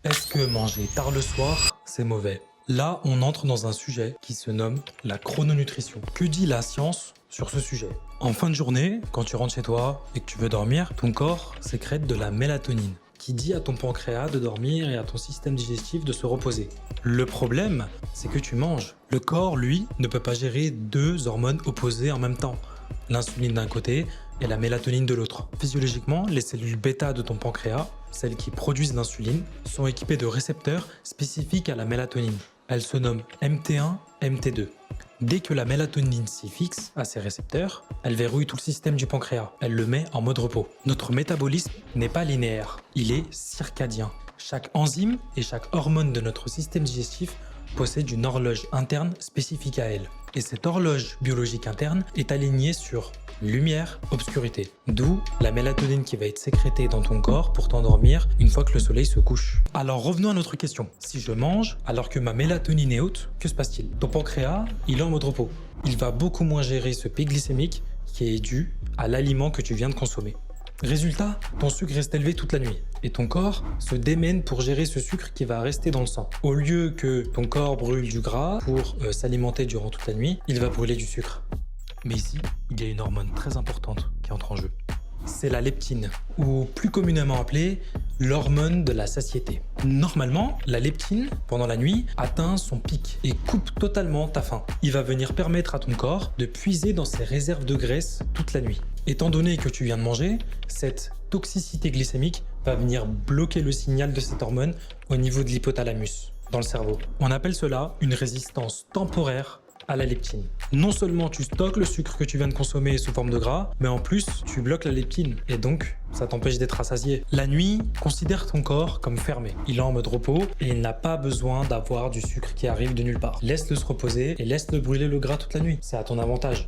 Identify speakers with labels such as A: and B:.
A: Est-ce que manger tard le soir, c'est mauvais? Là, on entre dans un sujet qui se nomme la chrononutrition. Que dit la science sur ce sujet? En fin de journée, quand tu rentres chez toi et que tu veux dormir, ton corps sécrète de la mélatonine, qui dit à ton pancréas de dormir et à ton système digestif de se reposer. Le problème, c'est que tu manges. Le corps, lui, ne peut pas gérer deux hormones opposées en même temps. L'insuline d'un côté et la mélatonine de l'autre. Physiologiquement, les cellules bêta de ton pancréas, celles qui produisent l'insuline, sont équipées de récepteurs spécifiques à la mélatonine. Elles se nomment MT1, MT2. Dès que la mélatonine s'y fixe à ces récepteurs, elle verrouille tout le système du pancréas. Elle le met en mode repos. Notre métabolisme n'est pas linéaire, il est circadien. Chaque enzyme et chaque hormone de notre système digestif possède une horloge interne spécifique à elle. Et cette horloge biologique interne est alignée sur lumière, obscurité. D'où la mélatonine qui va être sécrétée dans ton corps pour t'endormir une fois que le soleil se couche. Alors revenons à notre question. Si je mange alors que ma mélatonine est haute, que se passe-t-il? Ton pancréas, il est en mode repos. Il va beaucoup moins gérer ce pic glycémique qui est dû à l'aliment que tu viens de consommer. Résultat, ton sucre reste élevé toute la nuit et ton corps se démène pour gérer ce sucre qui va rester dans le sang. Au lieu que ton corps brûle du gras pour s'alimenter durant toute la nuit, il va brûler du sucre. Mais ici, il y a une hormone très importante qui entre en jeu. C'est la leptine, ou plus communément appelée l'hormone de la satiété. Normalement, la leptine, pendant la nuit, atteint son pic et coupe totalement ta faim. Il va venir permettre à ton corps de puiser dans ses réserves de graisse toute la nuit. Étant donné que tu viens de manger, cette toxicité glycémique va venir bloquer le signal de cette hormone au niveau de l'hypothalamus, dans le cerveau. On appelle cela une résistance temporaire à la leptine. Non seulement tu stockes le sucre que tu viens de consommer sous forme de gras, mais en plus tu bloques la leptine et donc ça t'empêche d'être rassasié. La nuit, considère ton corps comme fermé. Il est en mode repos et il n'a pas besoin d'avoir du sucre qui arrive de nulle part. Laisse-le se reposer et laisse-le brûler le gras toute la nuit. C'est à ton avantage.